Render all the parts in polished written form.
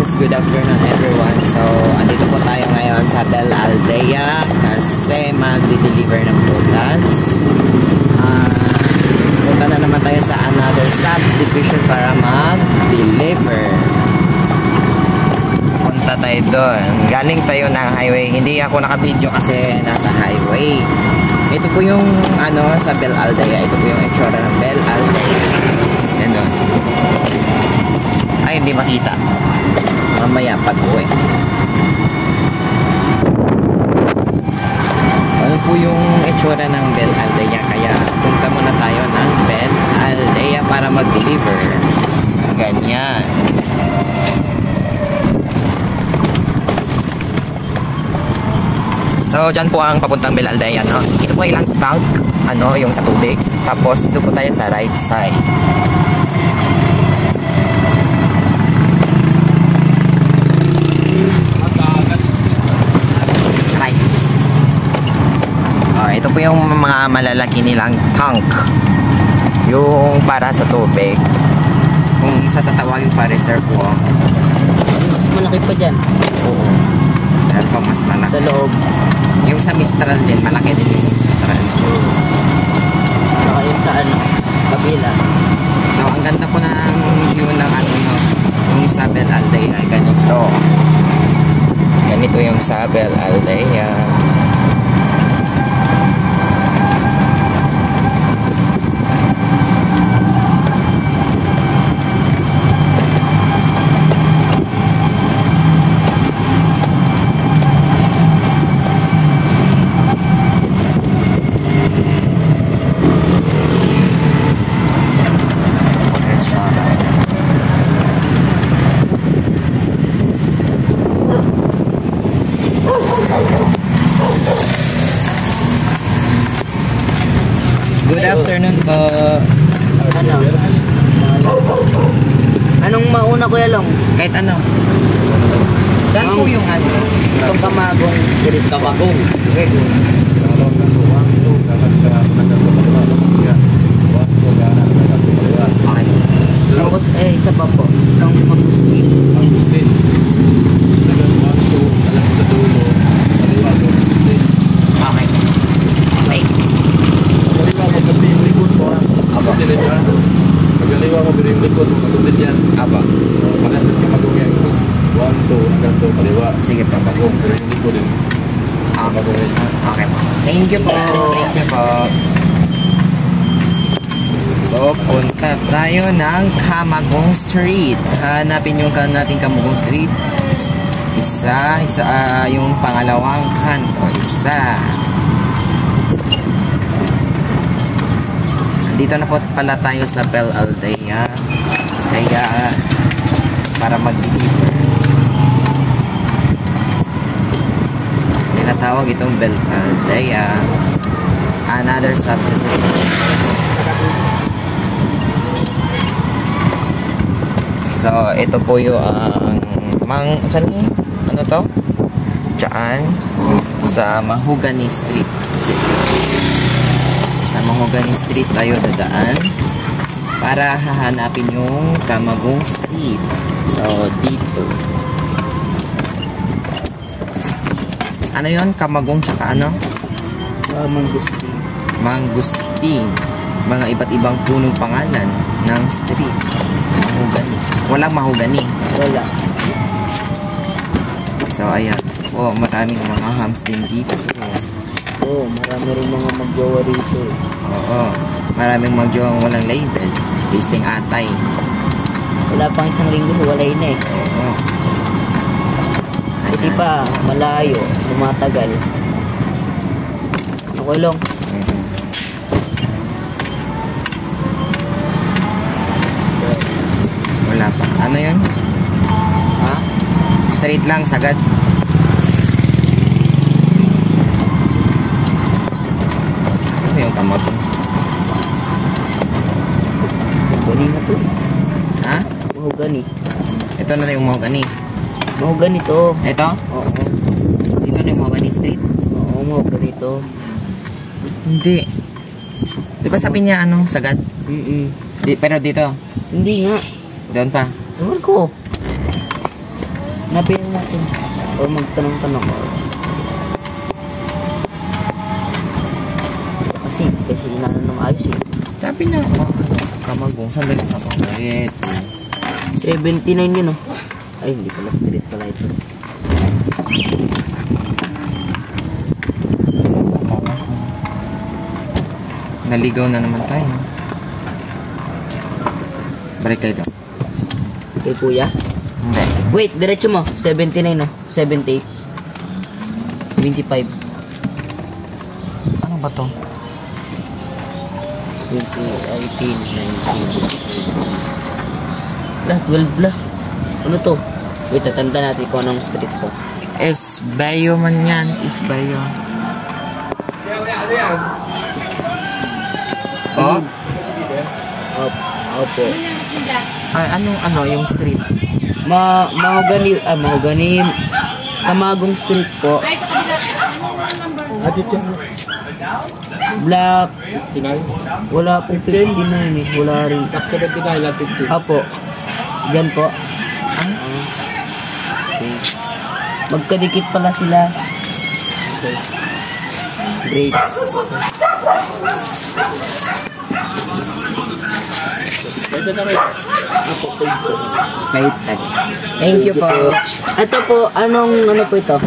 guys, good afternoon everyone. So, andito po tayo ngayon sa Bel Aldea kasi magdi-deliver ng butas. Punta na naman tayo sa another subdivision para mag-deliver. Punta tayo doon. Galing tayo ng highway. Hindi ako naka-video kasi nasa highway. Ito po yung sa Bel Aldea. Ito po yung itsura ng Bel Aldea. Yan doon. Ay, hindi makita. Mamaya pag-uwi. Ano po yung itsura ng Bel Aldea? Kaya punta muna tayo ng Bel Aldea para mag-deliver. Ganyan. So, dyan po ang papuntang Bel Aldea, no? Ito po ilang tank, yung sa tubig. Tapos, dito po tayo sa right side. Ito po yung mga malalaki nilang tank. Yung para sa tubig. Kung sa tatawagin pa reservoir. Mas malaki pa dyan. Oo. Dahil pa mas malaki. Sa loob. Yung sa Mistral din, malaki din yung Mistral. Saka yung sa kabila. So, ang ganda po ng view ng yung sa Bel Aldea ay ganito. Ganito yung sa Bel Aldea. Good afternoon po. Anong mauna, Kuya Long? Kahit ano. Saan po yung Itong Camagong Street. Camagong. Okay. Tapos isa pa po. Itong Magustin. Okay. Pagkaliwa mo biring likod mo patusin yan. Aba. Pagkaliwa ka magawin yan. 1, 2, hanggang 2, kaliwa. Sige po. Magawin biring likod din. Magawin. Okay po. Thank you po. Thank you po. So, punta tayo ng Camagong Street. Hanapin yung nating Camagong Street. Isa, yung pangalawang kanto. Isa. Dito na po pala tayo sa Bel Aldea. Kaya para mag-deliver. Tinatawag itong Bel Aldea. Another subdivision. So, ito po yung ano to? Diyan sa Mahogany Street. Sa Mahogany Street tayo dadaan para hahanapin yung Camagong Street. So, dito. Ano yun? Camagong tsaka ano? Mangustin. Mangustin. Mga iba't ibang punong pangalan ng street. Mahogany. Walang mahogany. Wala. So, ayan. Oh, maraming mga hams din dito. Oo, marami rin mga magjowa rito. Oo. Maraming magjowang walang label. Tasting atay. Wala pang isang linggo, walay na eh. Oo. Hindi pa, malayo, tumatagal. Okay lang. Wala pa. Ano yun? Ha? Straight lang, sagad. Saan yung Camagong? Mahogany na to. Ha? Mahogany. Ito na yung Mahogany. Mahogany to. Ito? Oo. Dito na yung Mahogany Street. Oo, mahogany to. Hindi. Di ba sabi niya sagad? Pero dito. hindi nga. Doon pa. Ewan ko. Napin natin. O magtanong-tanong. Kasi inaano ng ayos eh. Sabi na, Kamagong, sandali sa pangit. 79 yun oh. Ay, hindi pala street pala ito. Saan ba Kamagong? Naligaw na naman tayo. Balik tayo doon. Kay kuya? Hindi. Wait, diretso mo. 79 no? 78. 25. Ano ba to? 20, 18, 19. Lah, 12 lah. Ano to? Wait, tatanda natin kung anong street to. Esbayo man yan. Esbayo. Oh? Opo. Ay, ano yung street? Mahogany, Kamagong street po. Black. Wala pong 59 eh. Wala rin. 79 lang 50. Apo. Diyan po. Okay. Magkadikit pala sila. Okay. Great. Pwede na rin. Apo, Wait. Thank you po. Ito po, ano po ito?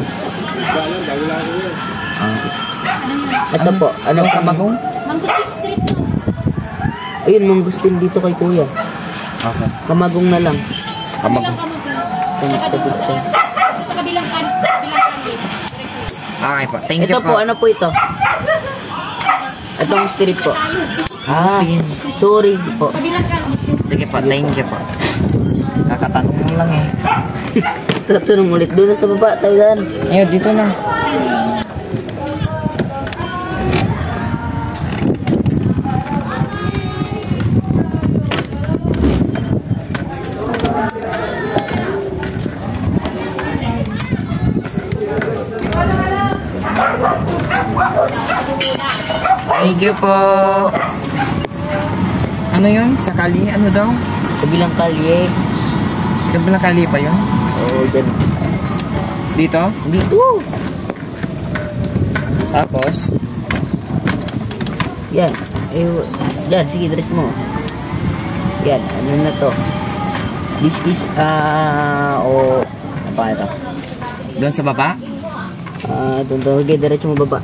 Ito po, anong Kamagong? Mangustin Street to. Ayun, mangustin dito kay kuya. Okay. Kamagong na lang. Kamagong. Sa kabilang kali. Okay po. Thank you Ito po, po. ano po ito? Itong street po. Ah, Sige. sorry po. Kabilang kali. Sige po. Thank you po. Kakatanong mo lang eh. Tatanong ulit doon sa baba, Thailand. Ayun, dito na. Thank you po. Ano yun? Sa kali? Ano daw? Kabilang kalye. Sa kabilang kali pa yun? Oo, dyan. Dito? Dito. Tapos? Yan. Yan, sige, direct mo. Yan, ano na to? This is, ano pa ito? Doon sa baba? Doon to. Okay, diretso mo baba.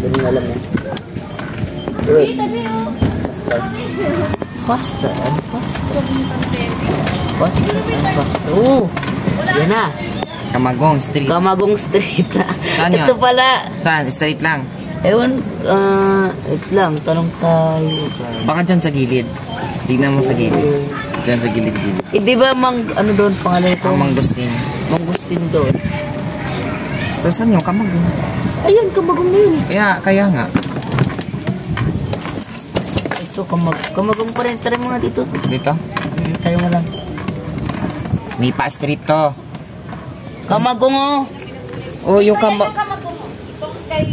Doon na alam yan. Wait. Faster and faster. Faster and faster. Oh! Yan na. Kamagong Street. Kamagong Street. Saan yun? Ito pala. Saan? Straight lang? Ewan, ito lang. Tanong tayo. Baka dyan sa gilid. Tignan mo sa gilid. Dyan sa gilid-gilid. Eh, di ba ano doon pangalan ito? Ang Mangustin. Mangustin doon. So, saan yung Kamagong? Ayan, Kamagong na yun. Kaya nga. Ito, Kamagong pa rin. Tara mo nga dito. Dito? Tayo mo lang. Mipa Street to. Kamagong oh! Oh, yung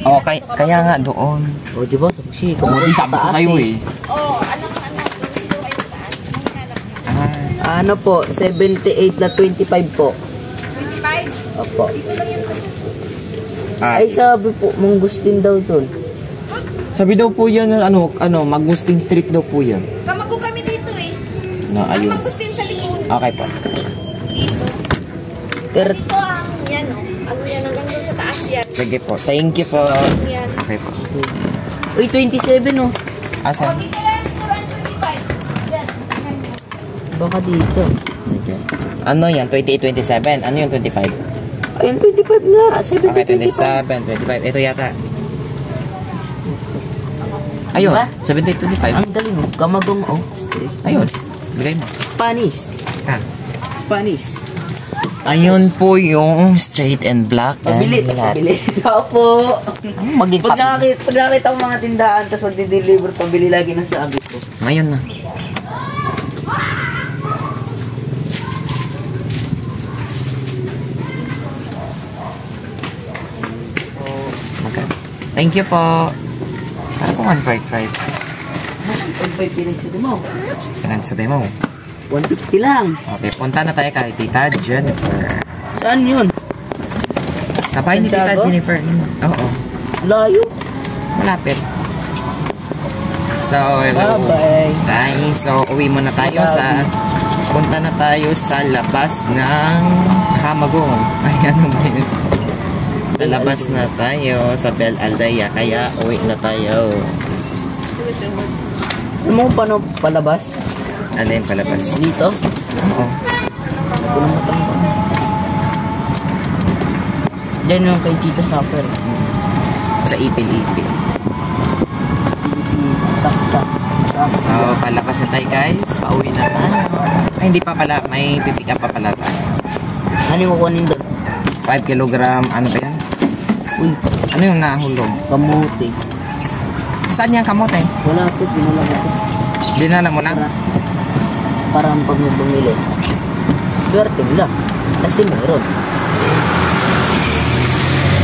Oh, kaya nga doon. O, di ba? Sabi Hindi sabi ko sa'yo eh. Oh, anong gusto kayo sa taas? Anong hanap niyo? Ano po? 78 na 25 po. 25? Opo. Dito lang yan. Ay, sabi po, Mangustin daw doon. Sabi daw po yan, Mangustin Street daw po yan. Kamagong kami dito eh. No, Ang ayun. mangustin sa likod. Okay po. Dito. Pero, Dito ang yan oh. Ano yan hanggang doon sa taas yan. Sige po. Thank you po. Yan. Okay po. uy, 27 oh. Oh, Asan? dito lang siguro ang 25. Yan. Baka dito. Sige. Ano yan? 28, 27. Ano yung 25? Ayun, 25 na. 70, Okay, 25. 27, 25. Ito yata. Ayun, Diba? 70, 25. Ang galing oh. Kamagong oh. Street. Ayun. Bigay mo. Spanish. Ah. Spanish. Ayun po yung straight and black Pabili. and flat. Pabili. Ito po. Ang maging Pag nakakita ko mga tindahan, tapos magdi-deliver, pabili lagi na sabi ko. Ngayon na. Thank you po. Ano po 155? 1.5 pinagsabi mo. Kailan sabi mo? 150 lang. Okay, punta na tayo kay Tita Jennifer. Saan yun? Sa bahay ni Tita Santiago? Jennifer. Oo. Layo. Malapit. So, Bye-bye. guys, so uwi muna tayo punta na tayo sa labas ng Camagong. Ay, ano ba yun? Sa labas na tayo sa Bel Aldea, kaya uwi na tayo. Ano mo paano palabas? Ano yun palabas? Dito? Oo. Diyan yung kay Tita Supper. Sa Ipil-Ipil. Tak. So, palabas na tayo guys. Pauwi na tayo. Ay, hindi pa pala. May pipick up pa pala tayo. Ano yung kukunin doon? 5 kilogram. Ano ba yan? Uy, Ano yung nahulog? kamuti. Saan yung kamote? Wala po, dinala ko. Dinala mo na? Para pag may bumili. Swerte lang. Kasi meron.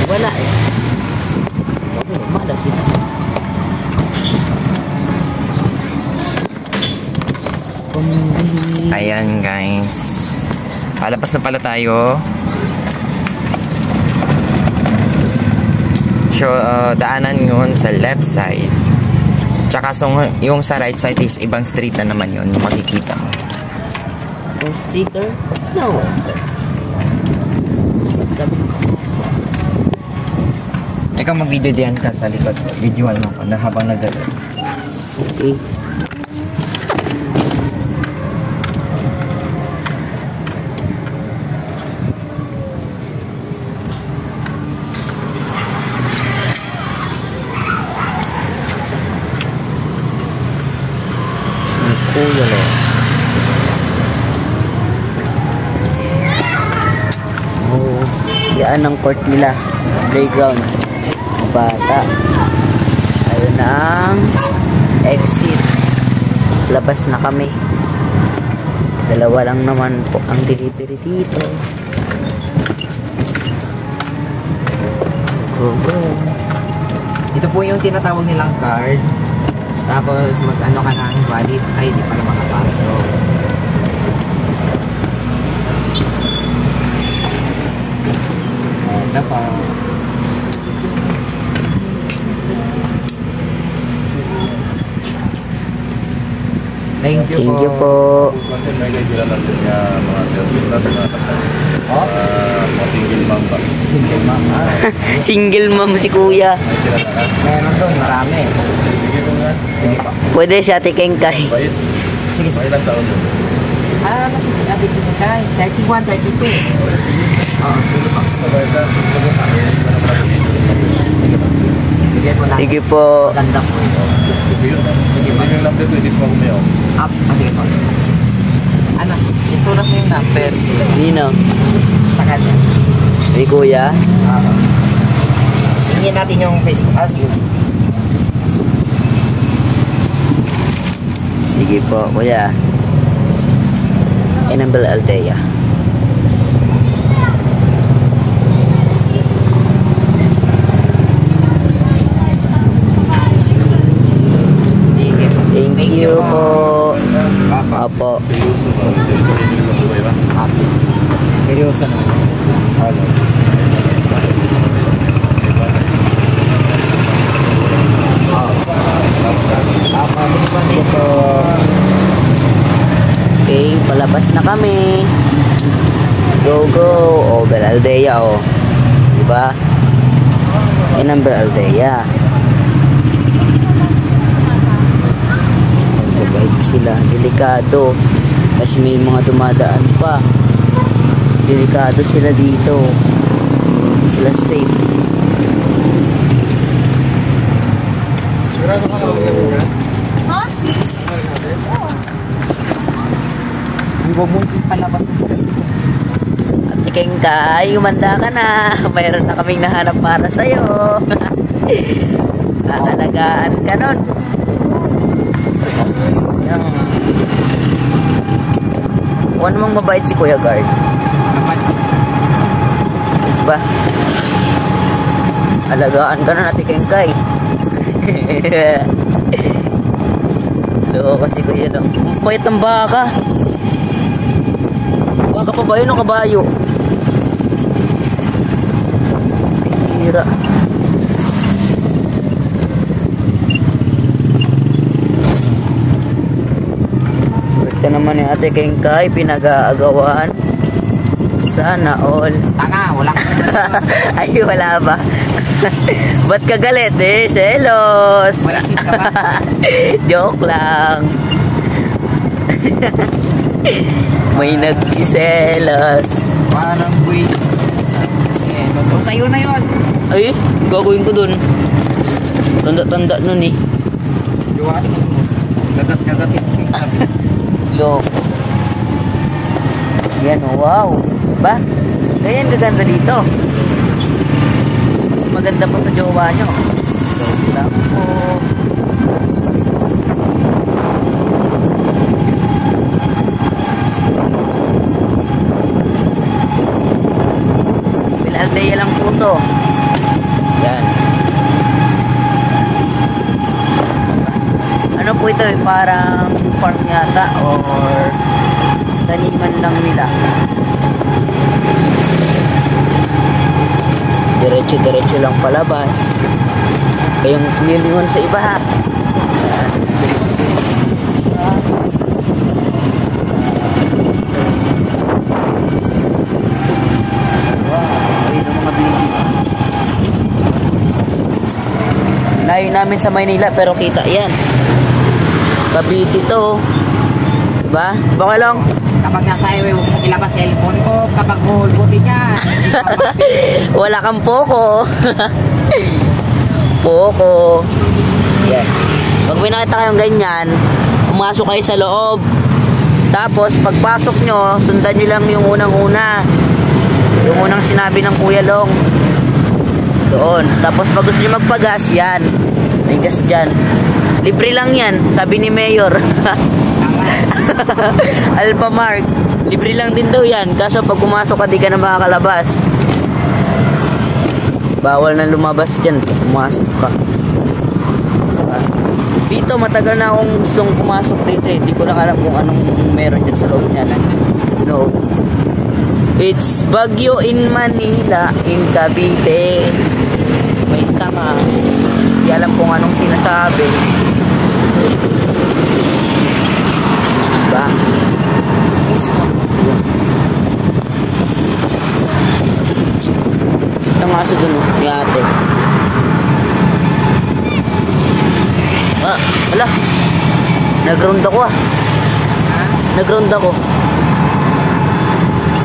Wala eh. Okay, malas yun. Pambili. Ayan guys. Palabas na pala tayo. So, daanan yun sa left side. Tsaka yung sa right side is ibang street na naman yun. Yung makikita mo. Yung sticker? No. Ikaw mag-video diyan ka sa likod. Videoan mo ko na habang nagdala. Okay. Kuya lo. Oh, yan ang court nila. Playground. Bata. Ayun na ang exit. Labas na kami. Dalawa lang naman po ang delivery dito. Go, go. Ito po yung tinatawag nilang card. Tapos mag-ano ka ng valid. Ay, di pala makapasok. Ito po. Thank you Thank you po. Content na kayo sila lang din nga mga sales na Oh, mga single mom ba? single mom. Single mom si kuya. Ay sila na ka. Meron doon, marami. Sige ko nga. Sige po. Pwede si Ate Kengkay. Bayit. Sige, sige. Bayit lang taon yun. Mas ate ko kay 31, 32. Oo, sige po. Bayit lang. Sige pa. Sige po. Sige po lang. Sige po. Ganda po ito. Sige pa. Yung number 20 mo kumayo. Up. Sige po. Ano? Isulat mo yung number. Nino. Sa kanya. Si kuya. Tingin natin yung Facebook. Sige. Sige po, kuya. Enambel Aldea. Sige po. Thank you po. Opo. Happy. Seryoso na. Hello. Sige po. Okay, palabas na kami. Go, go. Oh, Bel Aldea, oh. Diba? Enambel Aldea. Magbabayad sila. Delikado. Kasi may mga dumadaan pa. Delikado sila dito. Hindi sila safe. Huwag mong ipalabas mo sa Ate Kengkay, umanda ka na. Mayroon na kaming nahanap para sa'yo. Aalagaan ka nun. Yan. Kung ano mang mabait si Kuya Guard. Diba? Alagaan ka nun, Ate Kengkay. Loko kasi Kuya, no? Ang pait ng baka. Baka pa ba yun o kabayo? sira. Swerte naman ni Ate Kengkay, pinag-aagawan. Sana all. Tanga, wala. Ay, wala ba? Ba't ka galit eh? Selos! Malisit ka ba? Joke lang. May nagsiselos. Parang buwi. So, sa'yo na yun. Ay, gagawin ko dun. Tanda-tanda nun eh. Diwan mo. Gagat-gagatin. Look. Yan, oh, wow. Ba? Ganyan gaganda dito. Mas maganda pa sa jowa nyo. Joke lang po. Aldea lang po to. Yan. Ano po ito eh? Parang farm yata or taniman lang nila. Diretso-diretso lang palabas. Kayong lilingon sa iba ha. Layo namin sa Maynila pero kita yan. Cavite to. Diba? Baka lang. Kapag nasa highway, huwag mong ilabas cellphone ko. Kapag hulbutin niya. Wala kang poko. Poko. Yan. Pag may nakita kayong ganyan, pumasok kayo sa loob. Tapos, pagpasok nyo, sundan nyo lang yung unang-una. Yung unang sinabi ng Kuya Long. Doon. Tapos, pag gusto nyo magpagas, yan. May gas dyan. Libre lang yan. Sabi ni Mayor. Alphamark. Libre lang din daw yan. Kaso, pag pumasok ka, di ka na makakalabas. Bawal na lumabas dyan. Pumasok ka. Dito, matagal na akong gustong pumasok dito eh. Di ko lang alam kung anong meron dyan sa loob niya. No. It's Baguio in Manila, in Cavite. May tama. Di alam kung anong sinasabi. Diba? Kita nga sa dun, ni ate. Ah, ala. Nag-round ako ah. Nag-round ako.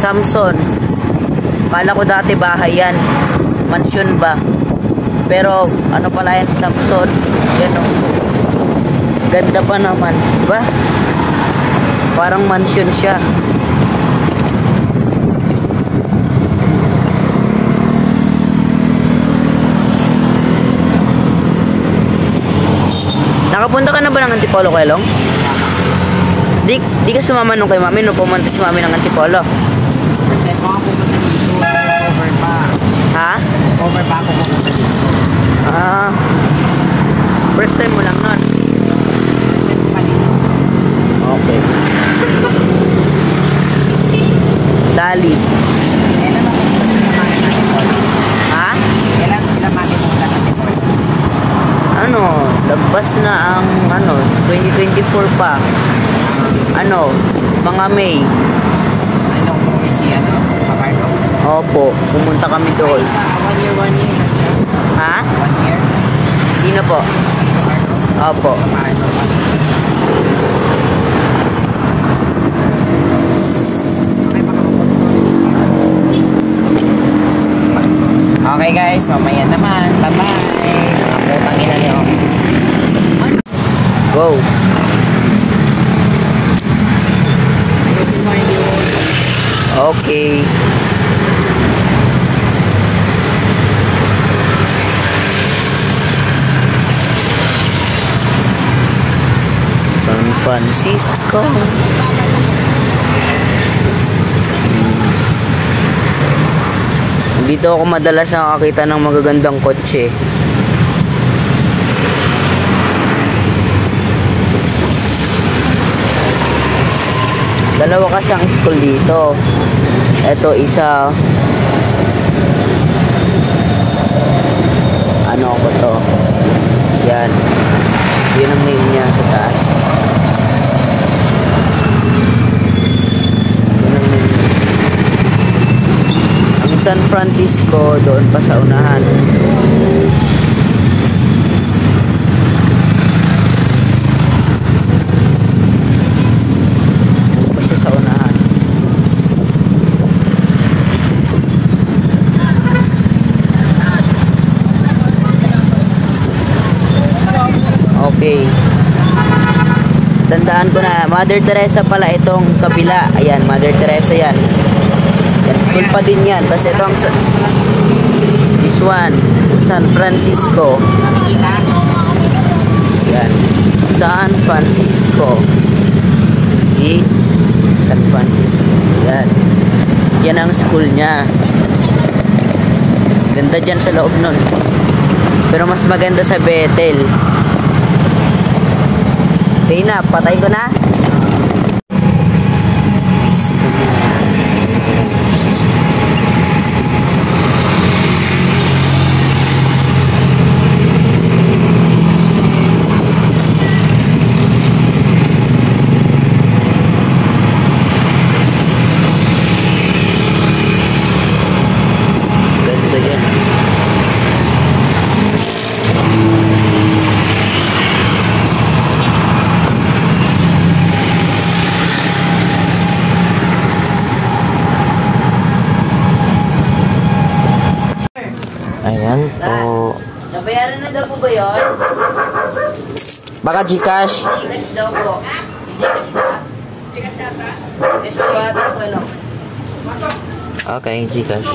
Samson. Kala ko dati bahay yan. Mansion ba? Pero ano pala yan, Samson? Yan o. Ganda pa naman. Diba? Parang mansion siya. Nakapunta ka na ba ng Antipolo, Kuya Long? Di ka sumama nung kay Mami nung pumunta si Mami ng Antipolo? Kasi ako ang pumunta dito. Over pa. Ha? Over pa ako pumunta dito. Ah. First time mo lang nun? Okay. Dali. Kailan na sila Antipolo? Ha? Kailan sila pumunta ng Antipolo? Ano, labas na ang 2024 pa. Ano, mga May. Anong movie si Paparto? Opo, pumunta kami doon. Isa, 1 year. Ha? 1 year? Sino po? Paparto? Opo. Paparto. Okay guys, mamaya naman. Bye-bye. Ang putang ina niyo. Go. Ayusin mo yung diyon. Okay. San Francisco. Dito ako madalas nakakita ng magagandang kotse. Dalawa kasi ang school dito. Ito isa. ano ko to. Yan. Yun ang name niya sa taas. Yun ang name niya. Ang San Francisco doon pa sa unahan. Okay. Tandaan ko na, Mother Teresa pala itong kabila. Ayan, Mother Teresa yan. Yan, school pa din yan. Tapos ito ang this one, San Francisco. Yan, San Francisco. See? San Francisco. Yan. Yan ang school niya. Ganda dyan sa loob nun. Pero mas maganda sa Bethel. Okay na, patay ko na. Ganda yan. Ayan po. Nabayaran na daw po ba yun? Baka Gcash. Gcash daw po. Gcash ba? Gcash yata? Gcash daw ata po. Okay, Gcash.